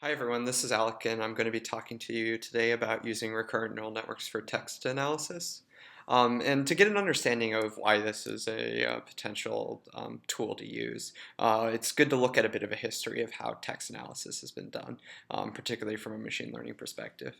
Hi everyone, this is Alec and I'm going to be talking to you today about using recurrent neural networks for text analysis. And to get an understanding of why this is a potential tool to use, it's good to look at a bit of a history of how text analysis has been done, particularly from a machine learning perspective.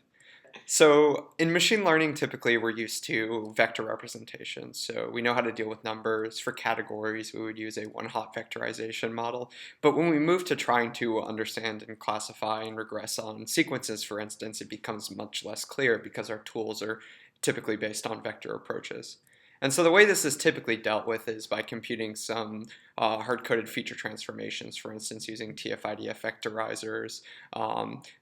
So in machine learning, typically we're used to vector representations. So we know how to deal with numbers. For categories, we would use a one-hot vectorization model. But when we move to trying to understand and classify and regress on sequences, for instance, it becomes much less clear because our tools are typically based on vector approaches. And so the way this is typically dealt with is by computing some hard-coded feature transformations, for instance, using TF-IDF vectorizers,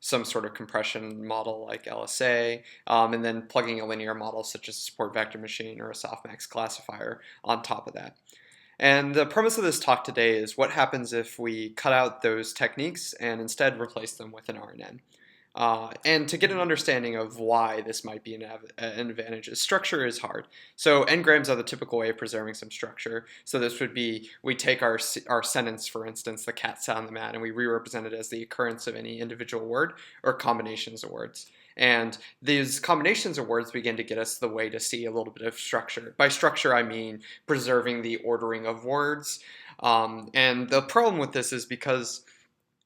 some sort of compression model like LSA, and then plugging a linear model such as a support vector machine or a softmax classifier on top of that. And the premise of this talk today is what happens if we cut out those techniques and instead replace them with an RNN. And to get an understanding of why this might be an advantage, structure is hard. So n-grams are the typical way of preserving some structure. So this would be, we take our sentence, for instance, the cat sat on the mat, and we re-represent it as the occurrence of any individual word or combinations of words. And these combinations of words begin to get us the way to see a little bit of structure. By structure, I mean preserving the ordering of words. And the problem with this is because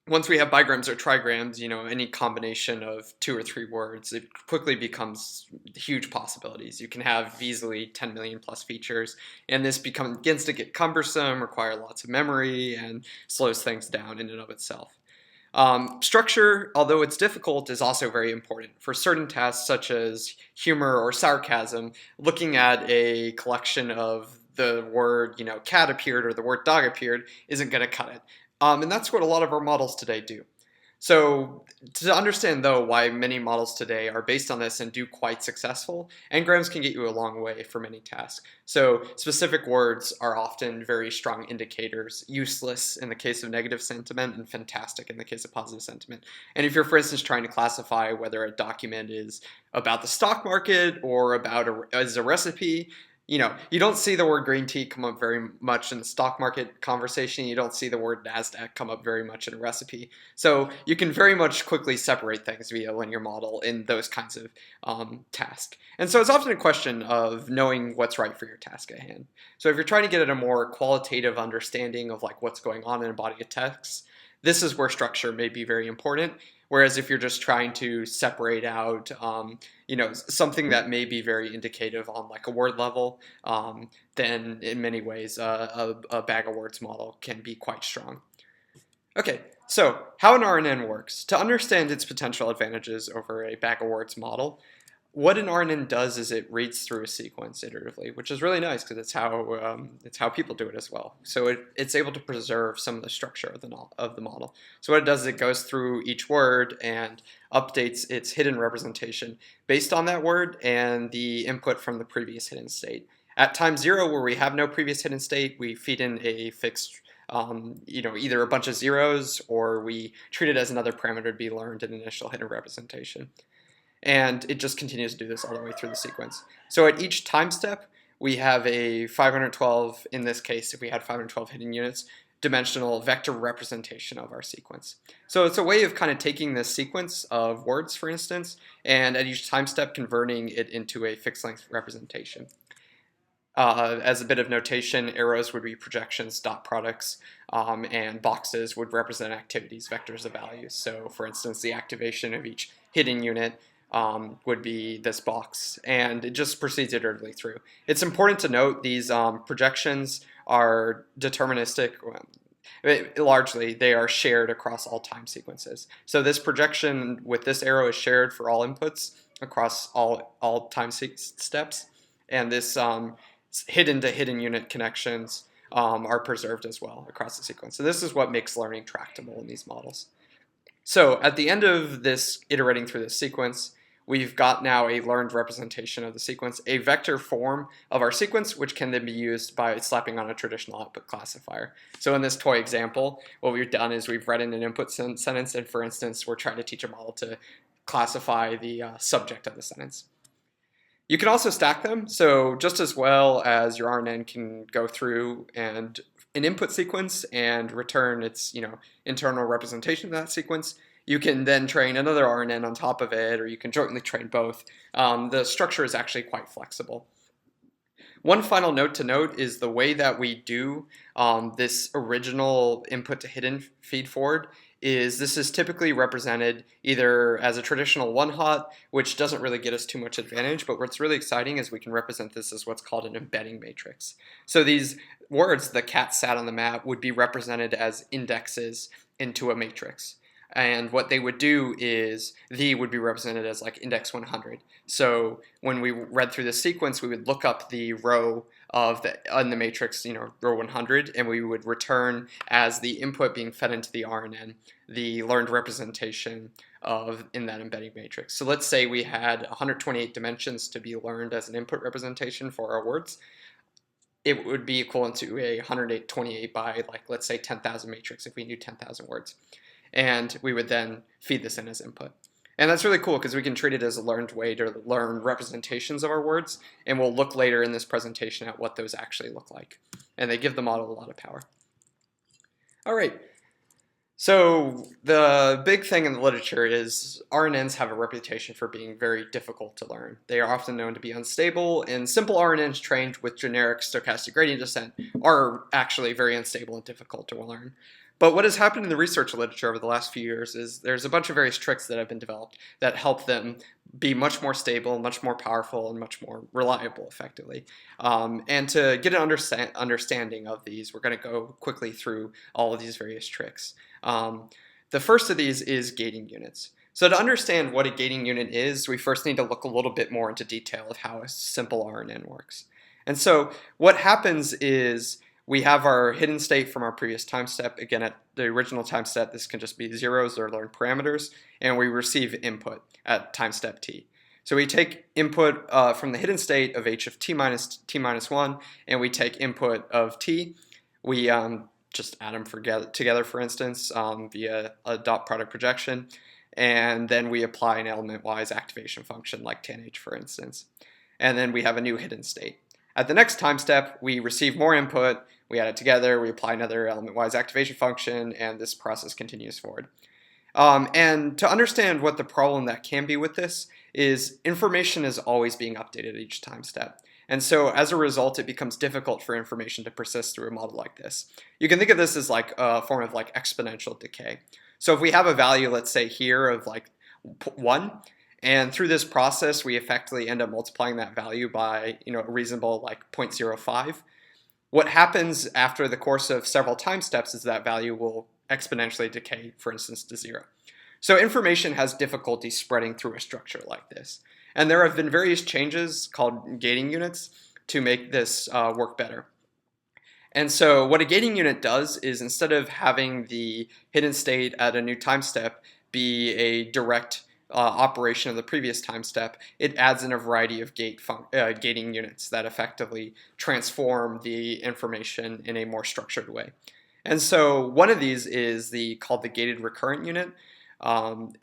once we have bigrams or trigrams, any combination of two or three words, it quickly becomes huge possibilities. You can have easily 10 million plus features, and this begins to get cumbersome, require lots of memory, and slows things down in and of itself. Structure, although it's difficult, is also very important. For certain tasks such as humor or sarcasm, looking at a collection of the word, cat appeared or the word dog appeared isn't going to cut it. And that's what a lot of our models today do. So to understand, though, why many models today are based on this and do quite successful, n-grams can get you a long way for many tasks. So specific words are often very strong indicators, useless in the case of negative sentiment and fantastic in the case of positive sentiment. And if you're, for instance, trying to classify whether a document is about the stock market or as a recipe, you don't see the word green tea come up very much in the stock market conversation. You don't see the word NASDAQ come up very much in a recipe. So you can very much quickly separate things via a linear model in those kinds of tasks. And so it's often a question of knowing what's right for your task at hand. So if you're trying to get at a more qualitative understanding of like what's going on in a body of text, this is where structure may be very important. Whereas if you're just trying to separate out, something that may be very indicative on like a word level, then in many ways a bag of words model can be quite strong. Okay, so how an RNN works. To understand its potential advantages over a bag of words model, what an RNN does is it reads through a sequence iteratively, which is really nice because it's how people do it as well. So it's able to preserve some of the structure of the model. So what it does is it goes through each word and updates its hidden representation based on that word and the input from the previous hidden state. At time 0, where we have no previous hidden state, we feed in a fixed either a bunch of zeros or we treat it as another parameter to be learned in initial hidden representation. And it just continues to do this all the way through the sequence. So at each time step, we have a 512, in this case, if we had 512 hidden units, dimensional vector representation of our sequence. So it's a way of kind of taking this sequence of words, for instance, and at each time step converting it into a fixed length representation. As a bit of notation, arrows would be projections, dot products, and boxes would represent activities, vectors of values. So for instance, the activation of each hidden unit would be this box, and it just proceeds iteratively through. It's important to note these projections are deterministic. Largely, they are shared across all time sequences. So this projection with this arrow is shared for all inputs across all time steps, and this hidden to hidden unit connections are preserved as well across the sequence. So this is what makes learning tractable in these models. So at the end of this iterating through this sequence, we've got now a learned representation of the sequence, a vector form of our sequence, which can then be used by slapping on a traditional output classifier. So in this toy example, what we've done is we've read in an input sentence, and for instance, we're trying to teach a model to classify the subject of the sentence. You can also stack them, so just as well as your RNN can go through and an input sequence and return its internal representation of that sequence, You can then train another RNN on top of it, or you can jointly train both. The structure is actually quite flexible. One final note to note is the way that we do this original input to hidden feed forward is this is typically represented either as a traditional one-hot, which doesn't really get us too much advantage, but what's really exciting is we can represent this as what's called an embedding matrix. So these words, the cat sat on the mat, would be represented as indexes into a matrix. And what they would do is the would be represented as like index 100. So when we read through the sequence, we would look up the row of in the matrix, row 100, and we would return as the input being fed into the RNN, the learned representation in that embedding matrix. So let's say we had 128 dimensions to be learned as an input representation for our words. It would be equivalent to a 128 by, like, let's say 10,000 matrix if we knew 10,000 words. And we would then feed this in as input. And that's really cool because we can treat it as a learned way to learn representations of our words, and we'll look later in this presentation at what those actually look like. And they give the model a lot of power. All right, so the big thing in the literature is RNNs have a reputation for being very difficult to learn. They are often known to be unstable, and simple RNNs trained with generic stochastic gradient descent are actually very unstable and difficult to learn. But what has happened in the research literature over the last few years is there's a bunch of various tricks that have been developed that help them be much more stable, much more powerful, and much more reliable, effectively. And to get an understanding of these, we're going to go quickly through all of these various tricks. The first of these is gating units. So to understand what a gating unit is, we first need to look a little bit more into detail of how a simple RNN works. And so what happens is we have our hidden state from our previous time step. Again, at the original time step, this can just be zeros or learned parameters, and we receive input at time step t. So we take input from the hidden state of h of t minus 1, and we take input of t. We just add them together, for instance, via a dot product projection, and then we apply an element-wise activation function like tanh, for instance. And then we have a new hidden state. At the next time step, we receive more input, we add it together, we apply another element-wise activation function, and this process continues forward. And to understand what the problem that can be with this is information is always being updated at each time step. And so as a result, it becomes difficult for information to persist through a model like this. You can think of this as like a form of like exponential decay. So if we have a value, let's say here, of like 1, and through this process, we effectively end up multiplying that value by a reasonable like 0.05. What happens after the course of several time steps is that value will exponentially decay, for instance, to 0. So information has difficulty spreading through a structure like this. And there have been various changes called gating units to make this work better. And so what a gating unit does is instead of having the hidden state at a new time step be a direct operation of the previous time step, it adds in a variety of gating units that effectively transform the information in a more structured way. And so one of these is called the gated recurrent unit,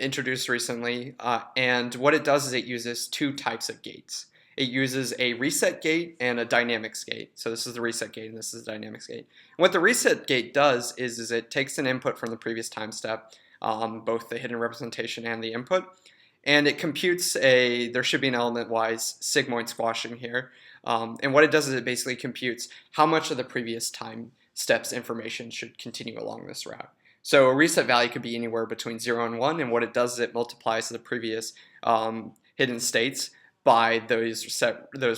introduced recently. And what it does is it uses 2 types of gates. It uses a reset gate and a dynamics gate. So this is the reset gate and this is the dynamics gate. And what the reset gate does is it takes an input from the previous time step, both the hidden representation and the input, and it computes there should be an element-wise sigmoid squashing here. And what it does is it basically computes how much of the previous time steps information should continue along this route. So a reset value could be anywhere between 0 and 1, and what it does is it multiplies the previous hidden states by those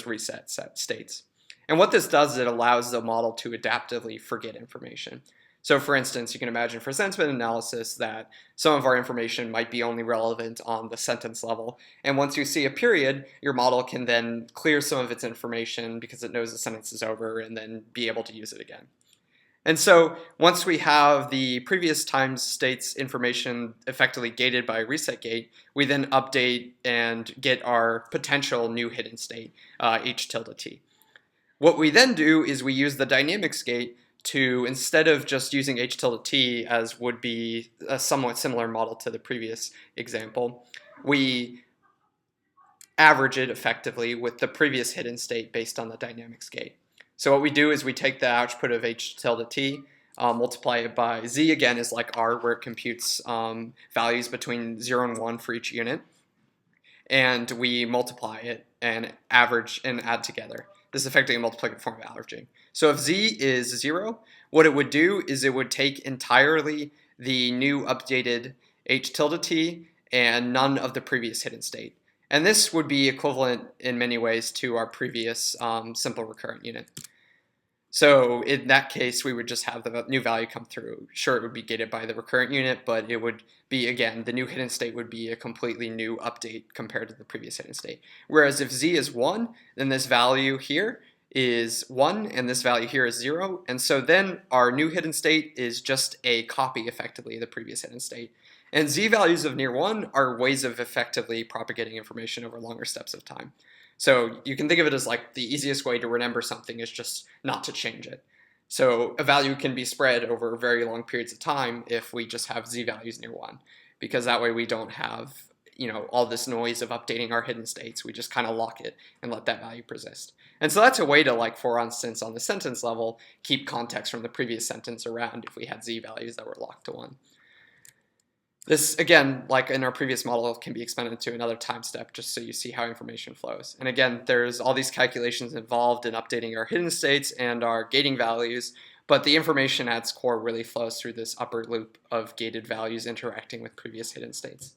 reset states. And what this does is it allows the model to adaptively forget information. So for instance, you can imagine for sentiment analysis that some of our information might be only relevant on the sentence level. And once you see a period, your model can then clear some of its information because it knows the sentence is over and then be able to use it again. And so once we have the previous time states information effectively gated by a reset gate, we then update and get our potential new hidden state, h tilde t. What we then do is we use the dynamics gate to, instead of just using h tilde t as would be a somewhat similar model to the previous example, we average it effectively with the previous hidden state based on the dynamics gate. So what we do is we take the output of h tilde t, multiply it by z again is like r, where it computes values between 0 and 1 for each unit. And we multiply it and average and add together. This is effectively a multiplicative form of averaging. So if z is 0, what it would do is it would take entirely the new updated h tilde t and none of the previous hidden state. And this would be equivalent in many ways to our previous simple recurrent unit. So in that case, we would just have the new value come through. Sure, it would be gated by the recurrent unit, but it would be, again, the new hidden state would be a completely new update compared to the previous hidden state. Whereas if z is 1, then this value here is 1, and this value here is 0. And so then our new hidden state is just a copy, effectively, of the previous hidden state. And z values of near 1 are ways of effectively propagating information over longer steps of time. So you can think of it as like the easiest way to remember something is just not to change it. So a value can be spread over very long periods of time if we just have z values near 1, because that way we don't have, all this noise of updating our hidden states. We just kind of lock it and let that value persist. And so that's a way to, like, for instance, on the sentence level, keep context from the previous sentence around if we had z values that were locked to 1. This, again, like in our previous model, can be expanded to another time step just so you see how information flows. And again, there's all these calculations involved in updating our hidden states and our gating values, but the information at its core really flows through this upper loop of gated values interacting with previous hidden states.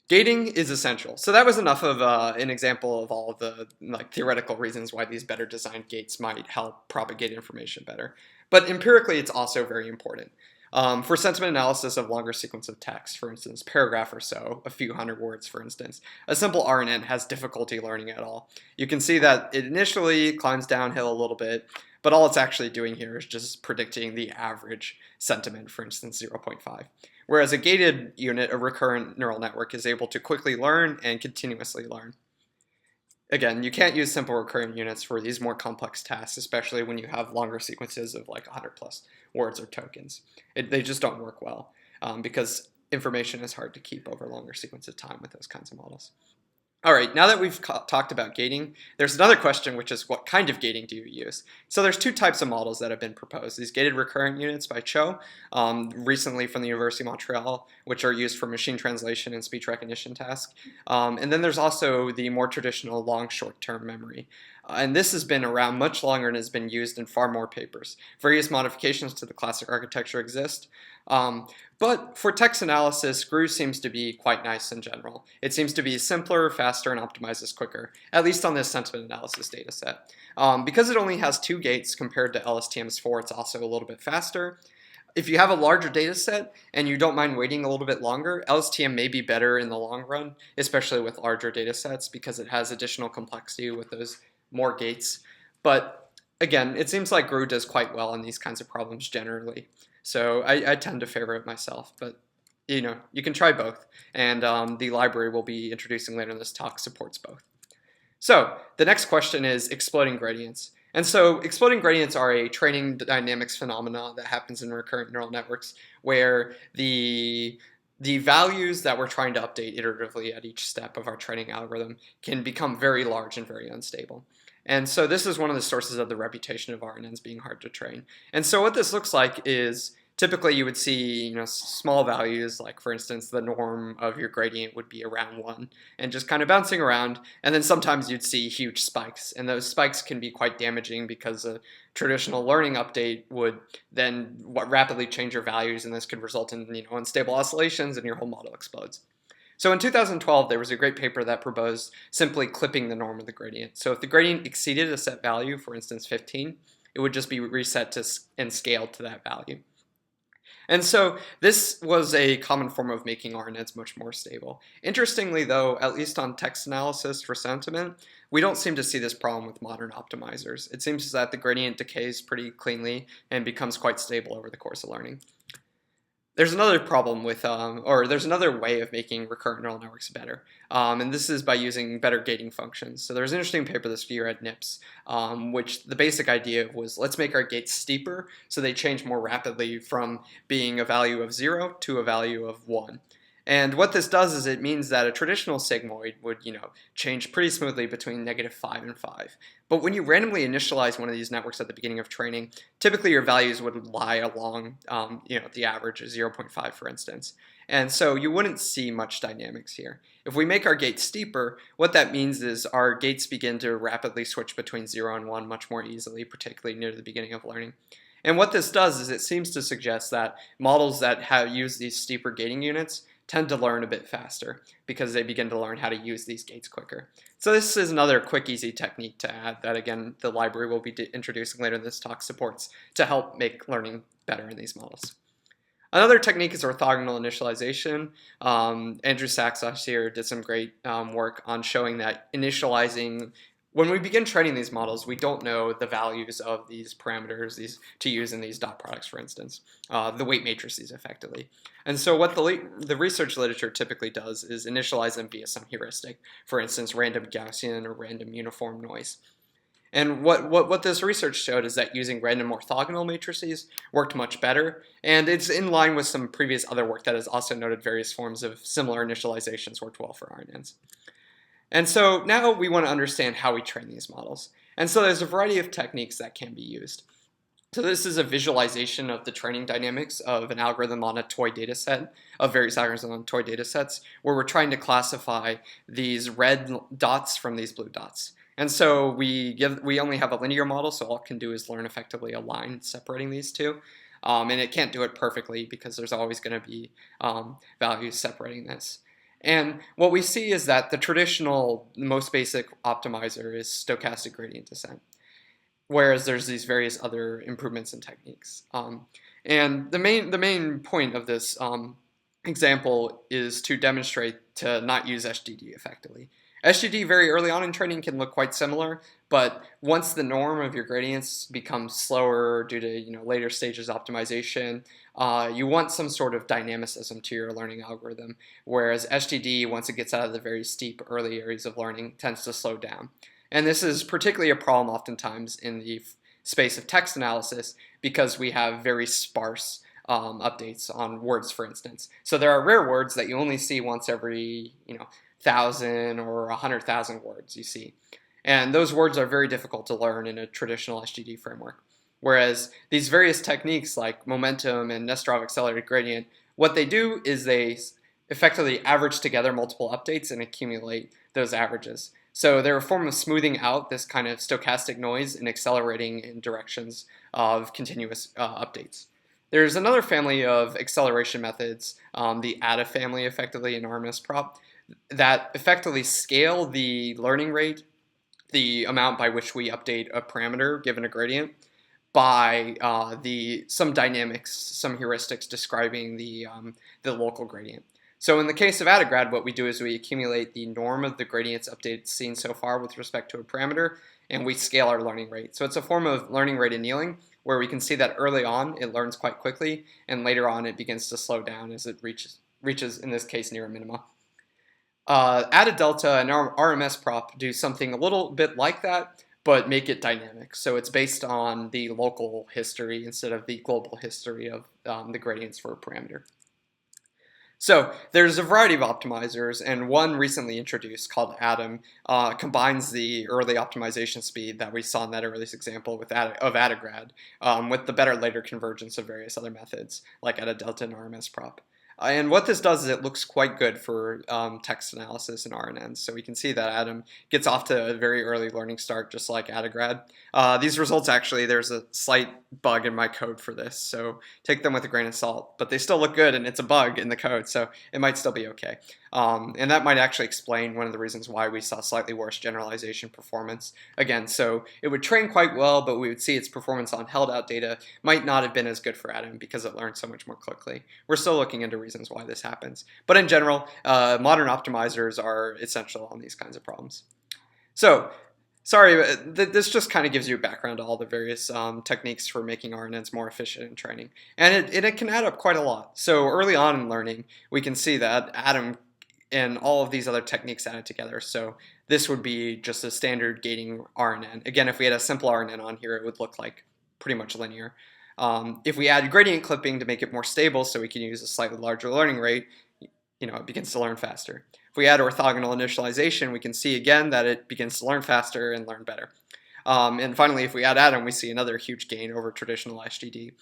Gating is essential. So that was enough of an example of all of the theoretical reasons why these better designed gates might help propagate information better. But empirically, it's also very important. For sentiment analysis of longer sequence of text, for instance, paragraph or so, a few hundred words, for instance, a simple RNN has difficulty learning at all. You can see that it initially climbs downhill a little bit, but all it's actually doing here is just predicting the average sentiment, for instance, 0.5. Whereas a gated unit, a recurrent neural network, is able to quickly learn and continuously learn. Again, you can't use simple recurrent units for these more complex tasks, especially when you have longer sequences of like 100 plus words or tokens. They just don't work well because information is hard to keep over longer sequences of time with those kinds of models. All right, now that we've talked about gating, there's another question, which is what kind of gating do you use? So there's two types of models that have been proposed. These gated recurrent units by Cho, recently from the University of Montreal, which are used for machine translation and speech recognition tasks. And then there's also the more traditional long short-term memory. And this has been around much longer and has been used in far more papers. Various modifications to the classic architecture exist. But for text analysis, GRU seems to be quite nice in general. It seems to be simpler, faster, and optimizes quicker, at least on this sentiment analysis data set. Because it only has 2 gates compared to LSTM's 4, it's also a little bit faster. If you have a larger data set and you don't mind waiting a little bit longer, LSTM may be better in the long run, especially with larger data sets because it has additional complexity with those more gates. But again, it seems like GRU does quite well on these kinds of problems generally. So I tend to favor it myself, but you can try both. And the library we'll be introducing later in this talk supports both. So the next question is exploding gradients. And so exploding gradients are a training dynamics phenomena that happens in recurrent neural networks where the values that we're trying to update iteratively at each step of our training algorithm can become very large and very unstable. And so this is one of the sources of the reputation of RNNs being hard to train. And so what this looks like is typically you would see small values, like for instance the norm of your gradient would be around 1 and just kind of bouncing around, and then sometimes you'd see huge spikes, and those spikes can be quite damaging because a traditional learning update would then rapidly change your values, and this could result in unstable oscillations and your whole model explodes. So in 2012, there was a great paper that proposed simply clipping the norm of the gradient. So if the gradient exceeded a set value, for instance 15, it would just be reset and scaled to that value. And so this was a common form of making RNNs much more stable. Interestingly though, at least on text analysis for sentiment, we don't seem to see this problem with modern optimizers. It seems that the gradient decays pretty cleanly and becomes quite stable over the course of learning. There's another problem with, there's another way of making recurrent neural networks better, and this is by using better gating functions. So there's an interesting paper this year at NIPS, which the basic idea was let's make our gates steeper so they change more rapidly from being a value of 0 to a value of 1. And what this does is it means that a traditional sigmoid would, change pretty smoothly between -5 and 5. But when you randomly initialize one of these networks at the beginning of training, typically your values would lie along, the average is 0.5, for instance. And so you wouldn't see much dynamics here. If we make our gates steeper, what that means is our gates begin to rapidly switch between 0 and 1 much more easily, particularly near the beginning of learning. And what this does is it seems to suggest that models that use these steeper gating units tend to learn a bit faster because they begin to learn how to use these gates quicker. So this is another quick, easy technique to add that, again, the library we'll be introducing later in this talk supports to help make learning better in these models. Another technique is orthogonal initialization. Andrew Saxos here did some great work on showing that initializing, when we begin training these models, we don't know the values of these parameters to use in these dot products, for instance, the weight matrices effectively. And so what the research literature typically does is initialize them via some heuristic, for instance, random Gaussian or random uniform noise. And what this research showed is that using random orthogonal matrices worked much better, and it's in line with some previous other work that has also noted various forms of similar initializations worked well for RNNs. And so now we want to understand how we train these models. And so there's a variety of techniques that can be used. So this is a visualization of the training dynamics of an algorithm on a toy data set, of various algorithms on toy data sets, where we're trying to classify these red dots from these blue dots. And so we only have a linear model, so all it can do is learn effectively a line separating these two. And it can't do it perfectly because there's always going to be values separating this. And what we see is that the traditional, most basic optimizer is stochastic gradient descent, whereas there's these various other improvements and techniques. And the main point of this example is to demonstrate to not use SGD effectively. SGD very early on in training can look quite similar, but once the norm of your gradients becomes slower due to later stages of optimization, you want some sort of dynamicism to your learning algorithm, whereas SGD, once it gets out of the very steep early areas of learning, tends to slow down. And this is particularly a problem oftentimes in the space of text analysis because we have very sparse updates on words, for instance. So there are rare words that you only see once every 1,000 or 100,000 words you see. And those words are very difficult to learn in a traditional SGD framework. Whereas these various techniques like momentum and Nesterov accelerated gradient, what they do is they effectively average together multiple updates and accumulate those averages. So they're a form of smoothing out this kind of stochastic noise and accelerating in directions of continuous updates. There's another family of acceleration methods, the ADA family effectively in RMS prop, that effectively scale the learning rate, the amount by which we update a parameter given a gradient, by some dynamics, some heuristics describing the local gradient. So in the case of AdaGrad, what we do is we accumulate the norm of the gradients updated seen so far with respect to a parameter, and we scale our learning rate. So it's a form of learning rate annealing, where we can see that early on it learns quite quickly, and later on it begins to slow down as it reaches in this case, near a minima. Ada Delta and RMS prop do something a little bit like that, but make it dynamic. So it's based on the local history instead of the global history of the gradients for a parameter. So there's a variety of optimizers, and one recently introduced called Atom combines the early optimization speed that we saw in that earliest example of AdaGrad with the better later convergence of various other methods like Ada Delta and RMS prop. And what this does is it looks quite good for text analysis and RNNs. So we can see that Atom gets off to a very early learning start, just like AdaGrad. These results actually, there's a slight bug in my code for this, so take them with a grain of salt. But they still look good, and it's a bug in the code, so it might still be okay. And that might actually explain one of the reasons why we saw slightly worse generalization performance. Again, so it would train quite well, but we would see its performance on held out data might not have been as good for Atom because it learned so much more quickly. We're still looking into reasons why this happens. But in general, modern optimizers are essential on these kinds of problems. So, sorry, this just kind of gives you a background to all the various techniques for making RNNs more efficient in training. And it can add up quite a lot. So early on in learning, we can see that Atom and all of these other techniques added together. So this would be just a standard gating RNN. Again, if we had a simple RNN on here, it would look like pretty much linear. If we add gradient clipping to make it more stable so we can use a slightly larger learning rate, it begins to learn faster. If we add orthogonal initialization, we can see again that it begins to learn faster and learn better. And finally, if we add Atom, we see another huge gain over traditional SGD.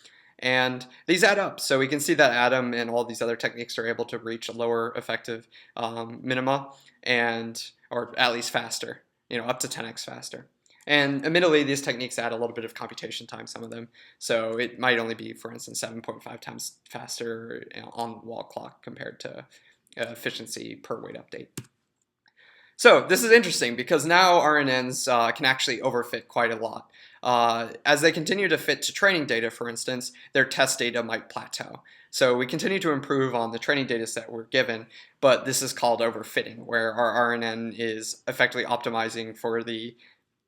And these add up. So we can see that Atom and all these other techniques are able to reach a lower effective minima, or at least faster, up to 10x faster. And admittedly, these techniques add a little bit of computation time, some of them. So it might only be, for instance, 7.5 times faster on wall clock compared to efficiency per weight update. So this is interesting because now RNNs can actually overfit quite a lot. As they continue to fit to training data, for instance, their test data might plateau. So we continue to improve on the training data set we're given, but this is called overfitting, where our RNN is effectively optimizing for the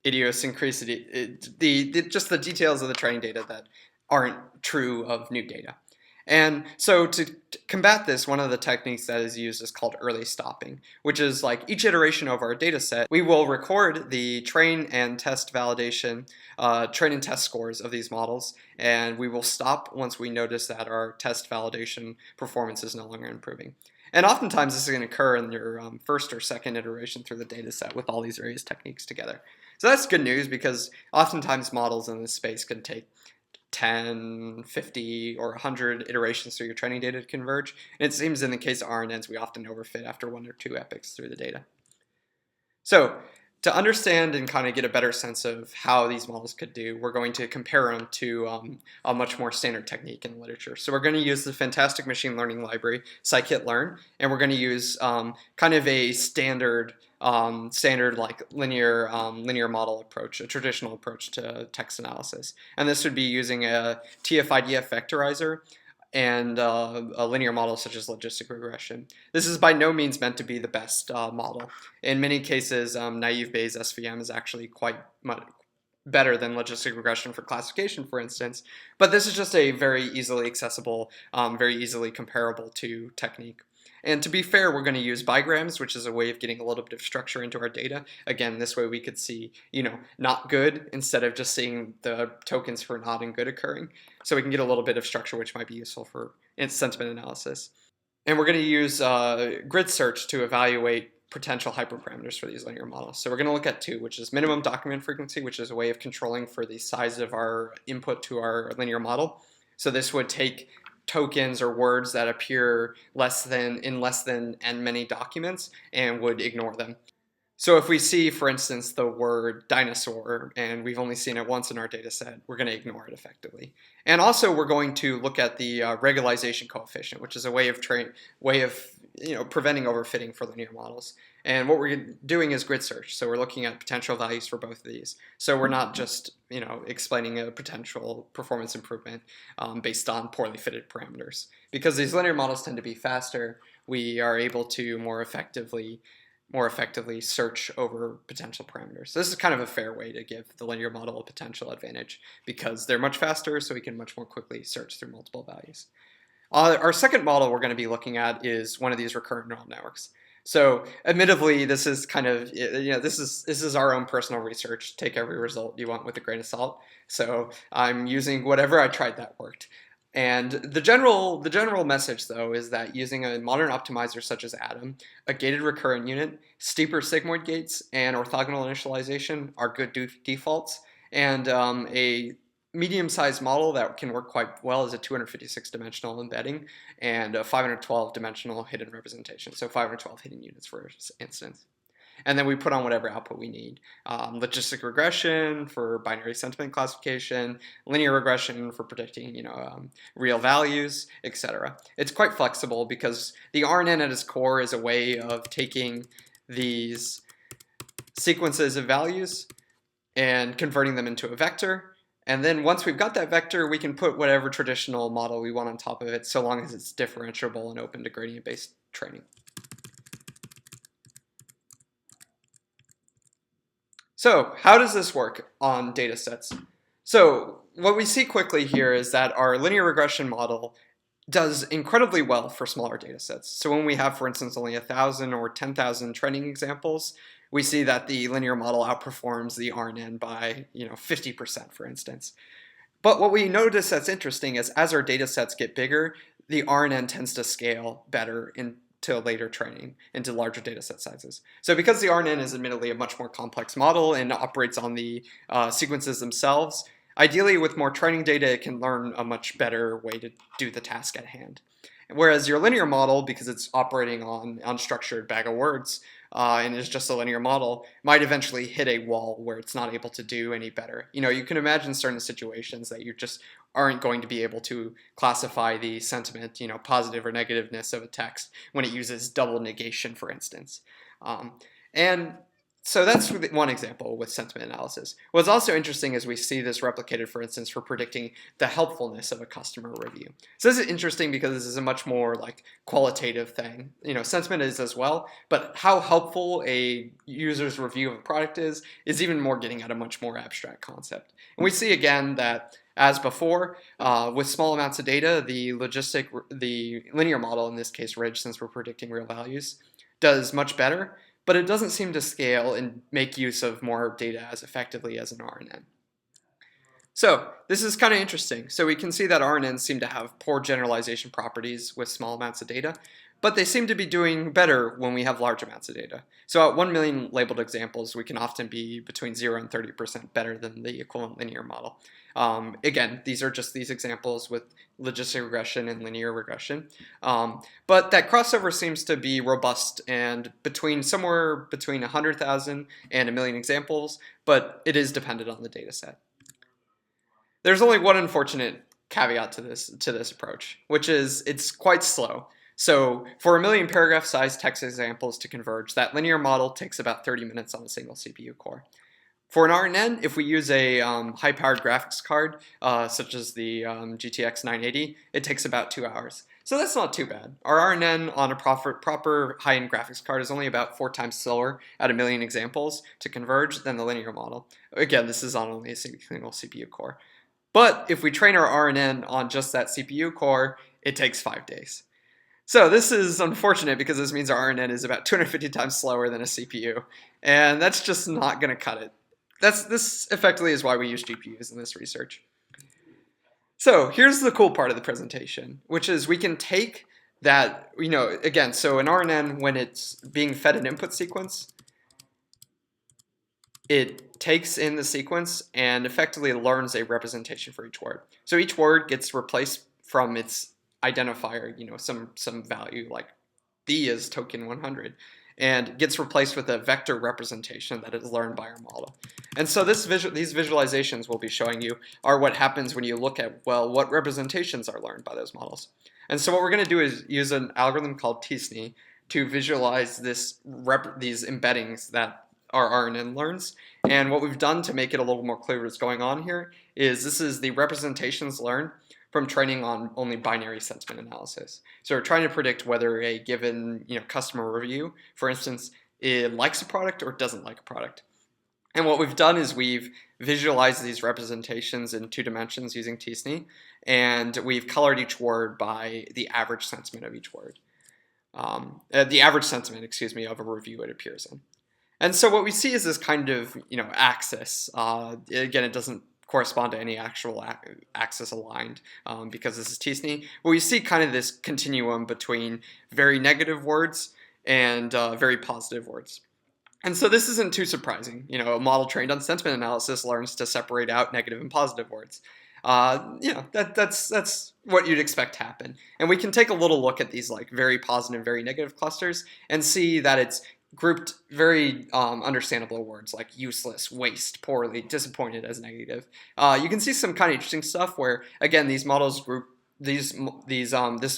idiosyncrasy, just the details of the training data that aren't true of new data. And so to combat this, one of the techniques that is used is called early stopping, which is like each iteration of our data set, we will record the train and test validation, train and test scores of these models, and we will stop once we notice that our test validation performance is no longer improving. And oftentimes this is going to occur in your first or second iteration through the data set with all these various techniques together. So that's good news because oftentimes models in this space can take 10, 50, or 100 iterations through your training data to converge. And it seems in the case of RNNs, we often overfit after 1 or 2 epochs through the data. So to understand and kind of get a better sense of how these models could do, we're going to compare them to a much more standard technique in the literature. So we're going to use the fantastic machine learning library, scikit-learn, and we're going to use kind of a standard like linear model approach, a traditional approach to text analysis. And this would be using a TF-IDF vectorizer and a linear model such as logistic regression. This is by no means meant to be the best model. In many cases, naive Bayes SVM is actually quite much better than logistic regression for classification, for instance. But this is just a very easily accessible, very easily comparable to technique. And to be fair, we're going to use bigrams, which is a way of getting a little bit of structure into our data. Again, this way we could see, not good instead of just seeing the tokens for not and good occurring. So we can get a little bit of structure, which might be useful for sentiment analysis. And we're going to use grid search to evaluate potential hyperparameters for these linear models. So we're going to look at 2, which is minimum document frequency, which is a way of controlling for the size of our input to our linear model. So this would take tokens or words that appear in less than n many documents and would ignore them. So if we see, for instance, the word dinosaur and we've only seen it once in our data set, we're going to ignore it effectively. And also we're going to look at the regularization coefficient, which is a way of preventing overfitting for linear models. And what we're doing is grid search. So we're looking at potential values for both of these. So we're not just explaining a potential performance improvement based on poorly fitted parameters. Because these linear models tend to be faster, we are able to more effectively search over potential parameters. So this is kind of a fair way to give the linear model a potential advantage because they're much faster, so we can much more quickly search through multiple values. Our second model we're going to be looking at is one of these recurrent neural networks. So admittedly, this is kind of, this is our own personal research. Take every result you want with a grain of salt. So I'm using whatever I tried that worked. And the general message, though, is that using a modern optimizer such as Atom, a gated recurrent unit, steeper sigmoid gates, and orthogonal initialization are good defaults. And a medium-sized model that can work quite well is a 256-dimensional embedding and a 512-dimensional hidden representation. So 512 hidden units, for instance. And then we put on whatever output we need. Logistic regression for binary sentiment classification, linear regression for predicting, real values, etc. It's quite flexible because the RNN at its core is a way of taking these sequences of values and converting them into a vector. And then once we've got that vector, we can put whatever traditional model we want on top of it, so long as it's differentiable and open to gradient-based training. So how does this work on data sets? So what we see quickly here is that our linear regression model does incredibly well for smaller data sets. So when we have, for instance, only 1,000 or 10,000 training examples, we see that the linear model outperforms the RNN by 50%, for instance. But what we notice that's interesting is as our data sets get bigger, the RNN tends to scale better into to later training into larger data set sizes. So because the RNN is admittedly a much more complex model and operates on the sequences themselves, ideally with more training data, it can learn a much better way to do the task at hand. Whereas your linear model, because it's operating on unstructured bag of words and is just a linear model, might eventually hit a wall where it's not able to do any better. You can imagine certain situations that you just aren't going to be able to classify the sentiment, positive or negativeness of a text when it uses double negation, for instance. And so that's one example with sentiment analysis. What's also interesting is we see this replicated, for instance, for predicting the helpfulness of a customer review. So this is interesting because this is a much more qualitative thing. Sentiment is as well, but how helpful a user's review of a product is even more getting at a much more abstract concept. And we see again that, as before, with small amounts of data, the linear model, in this case Ridge, since we're predicting real values, does much better, but it doesn't seem to scale and make use of more data as effectively as an RNN. So this is kind of interesting. So we can see that RNNs seem to have poor generalization properties with small amounts of data, but they seem to be doing better when we have large amounts of data. So at 1 million labeled examples, we can often be between 0 and 30% better than the equivalent linear model. Again, these are just these examples with logistic regression and linear regression. But that crossover seems to be robust and somewhere between 100,000 and 1 million examples, but it is dependent on the data set. There's only one unfortunate caveat to this approach, which is it's quite slow. So for 1 million paragraph sized text examples to converge, that linear model takes about 30 minutes on a single CPU core. For an RNN, if we use a high-powered graphics card, such as the GTX 980, it takes about 2 hours. So that's not too bad. Our RNN on a proper high-end graphics card is only about 4 times slower at 1 million examples to converge than the linear model. Again, this is on only a single CPU core. But if we train our RNN on just that CPU core, it takes 5 days. So this is unfortunate because this means our RNN is about 250 times slower than a CPU, and that's just not going to cut it. This effectively is why we use GPUs in this research. So here's the cool part of the presentation, which is we can take that, again, so an RNN, when it's being fed an input sequence, it takes in the sequence and effectively learns a representation for each word. So each word gets replaced from its identifier, some value like B is token 100, and gets replaced with a vector representation that is learned by our model. And so these visualizations we'll be showing you are what happens when you look at, well, what representations are learned by those models. And so what we're going to do is use an algorithm called tsne to visualize these embeddings that our RNN learns. And what we've done to make it a little more clear what's going on here is this is the representations learned from training on only binary sentiment analysis. So we're trying to predict whether a given customer review, for instance, it likes a product or doesn't like a product. And what we've done is we've visualized these representations in 2 dimensions using tsne, and we've colored each word by the average sentiment of each word. The average sentiment, of a review it appears in. And so what we see is this kind of axis. Again, it doesn't correspond to any actual axis aligned because this is tsne. But we see kind of this continuum between very negative words and very positive words. And so this isn't too surprising. A model trained on sentiment analysis learns to separate out negative and positive words. That's what you'd expect to happen. And we can take a little look at these very positive, very negative clusters and see that it's grouped very understandable words like useless, waste, poorly, disappointed as negative. You can see some kind of interesting stuff where, again, these models group this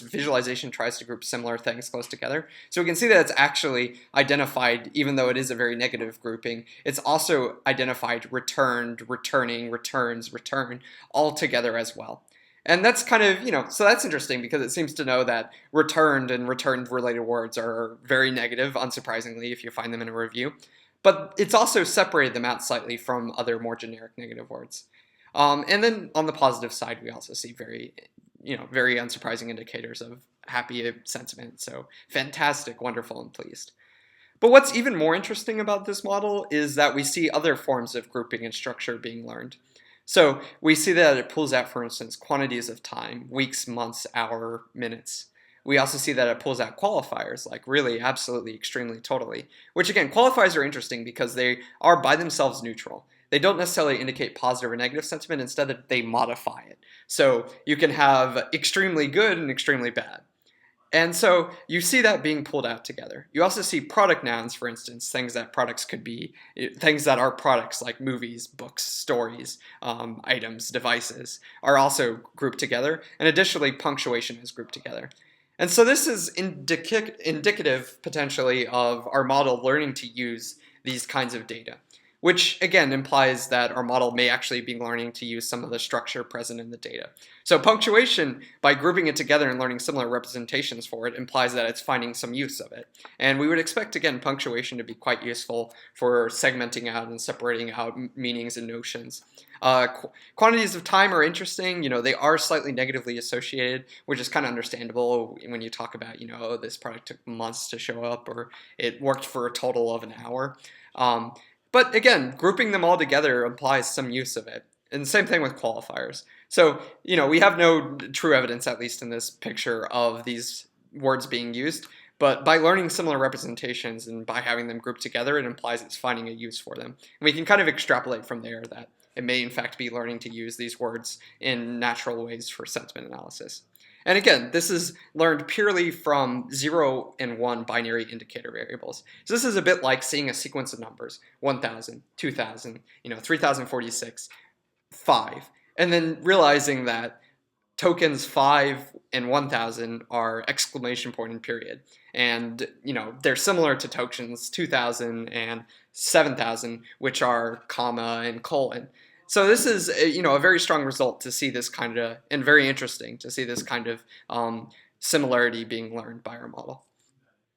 visualization tries to group similar things close together. So we can see that it's actually identified, even though it is a very negative grouping, it's also identified returned, returning, returns, return, all together as well. And that's kind of, so that's interesting because it seems to know that returned and returned related words are very negative, unsurprisingly, if you find them in a review. But it's also separated them out slightly from other more generic negative words. And then on the positive side, we also see very unsurprising indicators of happy sentiment. So fantastic, wonderful, and pleased. But what's even more interesting about this model is that we see other forms of grouping and structure being learned. So we see that it pulls out, for instance, quantities of time, weeks, months, hour, minutes. we also see that it pulls out qualifiers, like really, absolutely, extremely, totally. Which again, qualifiers are interesting because they are by themselves neutral. They don't necessarily indicate positive or negative sentiment, instead they modify it. So you can have extremely good and extremely bad. And so you see that being pulled out together. You also see product nouns, for instance, things that products could be, things that are products like movies, books, stories, items, devices, are also grouped together. And additionally, punctuation is grouped together. And so this is indicative, potentially, of our model learning to use these kinds of data, which again implies that our model may actually be learning to use some of the structure present in the data. So punctuation, by grouping it together and learning similar representations for it, implies that it's finding some use of it. And we would expect, again, punctuation to be quite useful for segmenting out and separating out meanings and notions. Quantities of time are interesting. They are slightly negatively associated, which is kind of understandable when you talk about, oh, this product took months to show up, or it worked for a total of an hour. But again, grouping them all together implies some use of it. And the same thing with qualifiers. So, we have no true evidence, at least in this picture, of these words being used. But by learning similar representations and by having them grouped together, it implies it's finding a use for them. And we can kind of extrapolate from there that it may in fact be learning to use these words in natural ways for sentiment analysis. And again, this is learned purely from 0 and 1 binary indicator variables. So this is a bit like seeing a sequence of numbers, 1,000, 2,000, 3,046, 5, and then realizing that tokens 5 and 1,000 are exclamation point and period. And, they're similar to tokens 2,000 and 7,000, which are comma and colon. So this is, a very strong result to see this kind of, and very interesting to see this kind of similarity being learned by our model.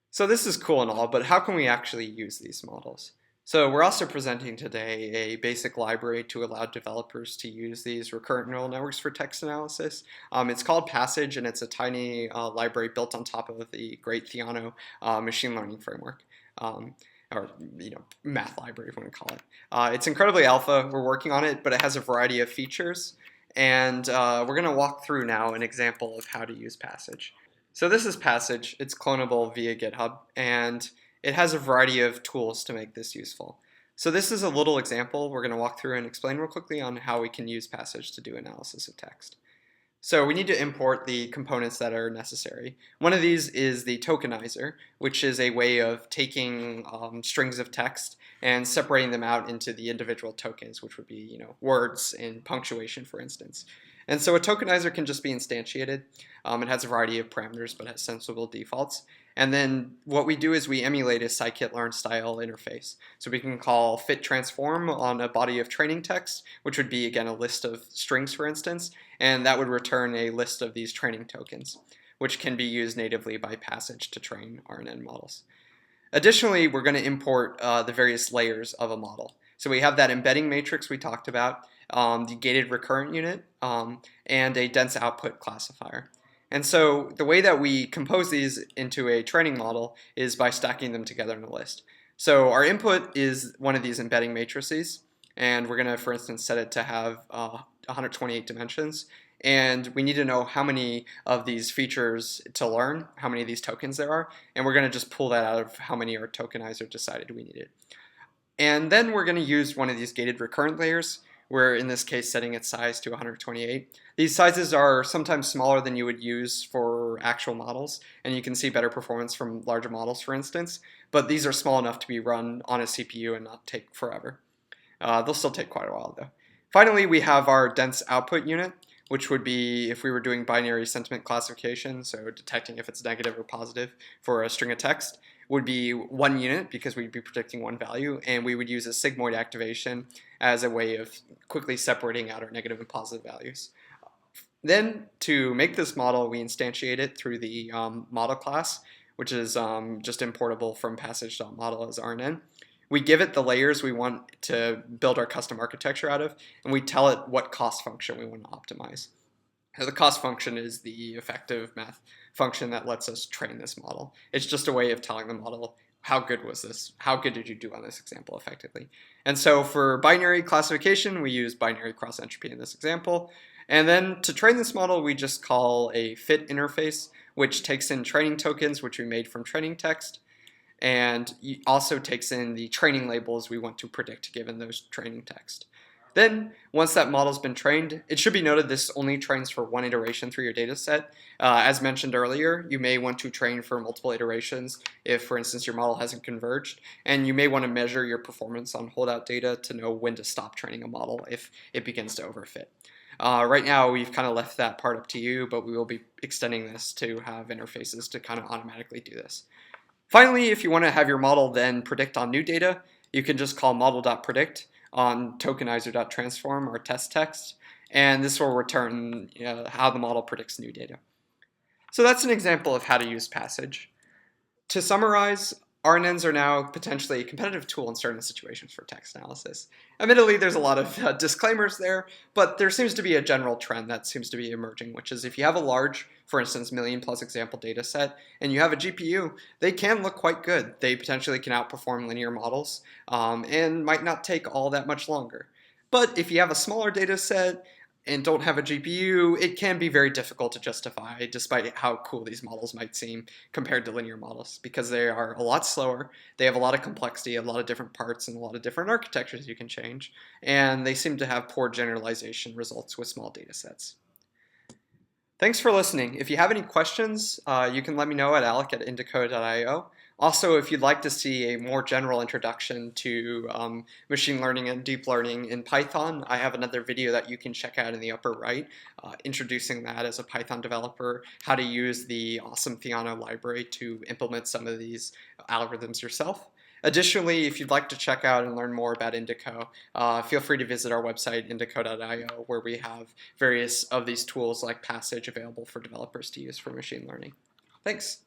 So this is cool and all, but how can we actually use these models? So we're also presenting today a basic library to allow developers to use these recurrent neural networks for text analysis. It's called Passage, and it's a tiny library built on top of the great Theano machine learning framework. Or math library, if you want to call it. It's incredibly alpha. We're working on it, but it has a variety of features. And we're going to walk through now an example of how to use Passage. So this is Passage. It's clonable via GitHub, and it has a variety of tools to make this useful. So this is a little example we're going to walk through and explain real quickly on how we can use Passage to do analysis of text. So we need to import the components that are necessary. One of these is the tokenizer, which is a way of taking strings of text and separating them out into the individual tokens, which would be words and punctuation, for instance. And so a tokenizer can just be instantiated. It has a variety of parameters, but has sensible defaults. And then what we do is we emulate a scikit-learn style interface. So we can call fit transform on a body of training text, which would be, again, a list of strings, for instance, and that would return a list of these training tokens, which can be used natively by Passage to train RNN models. Additionally, we're going to import the various layers of a model. So we have that embedding matrix we talked about, the gated recurrent unit, and a dense output classifier. And so the way that we compose these into a training model is by stacking them together in a list. So our input is one of these embedding matrices, and we're going to, for instance, set it to have 128 dimensions. And we need to know how many of these features to learn, how many of these tokens there are, and we're going to just pull that out of how many our tokenizer decided we needed. And then we're going to use one of these gated recurrent layers. We're, in this case, setting its size to 128. These sizes are sometimes smaller than you would use for actual models, and you can see better performance from larger models, for instance, but these are small enough to be run on a CPU and not take forever. They'll still take quite a while, though. Finally, we have our dense output unit, which would be if we were doing binary sentiment classification, so detecting if it's negative or positive for a string of text, would be 1 unit because we'd be predicting 1 value, and we would use a sigmoid activation as a way of quickly separating out our negative and positive values. Then to make this model, we instantiate it through the model class, which is just importable from passage.model as RNN. We give it the layers we want to build our custom architecture out of, and we tell it what cost function we want to optimize. So the cost function is the effective math function that lets us train this model. It's just a way of telling the model, how good was this? How good did you do on this example effectively? And so for binary classification, we use binary cross entropy in this example. And then to train this model, we just call a fit interface which takes in training tokens, which we made from training text, and also takes in the training labels we want to predict given those training text. Then, once that model's been trained, it should be noted this only trains for one iteration through your data set. As mentioned earlier, you may want to train for multiple iterations if, for instance, your model hasn't converged, and you may want to measure your performance on holdout data to know when to stop training a model if it begins to overfit. Right now, we've kind of left that part up to you, but we will be extending this to have interfaces to kind of automatically do this. Finally, if you want to have your model then predict on new data, you can just call model.predict on tokenizer.transform or test text, and this will return how the model predicts new data. So that's an example of how to use Passage. To summarize, RNNs are now potentially a competitive tool in certain situations for text analysis. Admittedly, there's a lot of disclaimers there, but there seems to be a general trend that seems to be emerging, which is if you have a large, for instance, million-plus example data set, and you have a GPU, they can look quite good. They potentially can outperform linear models and might not take all that much longer. But if you have a smaller data set and don't have a GPU, it can be very difficult to justify, despite how cool these models might seem compared to linear models, because they are a lot slower, they have a lot of complexity, a lot of different parts, and a lot of different architectures you can change, and they seem to have poor generalization results with small data sets. Thanks for listening. If you have any questions, you can let me know at alec@indico.io. Also, if you'd like to see a more general introduction to machine learning and deep learning in Python, I have another video that you can check out in the upper right, introducing that as a Python developer, how to use the awesome Theano library to implement some of these algorithms yourself. Additionally, if you'd like to check out and learn more about Indico, feel free to visit our website, indico.io, where we have various of these tools like Passage available for developers to use for machine learning. Thanks.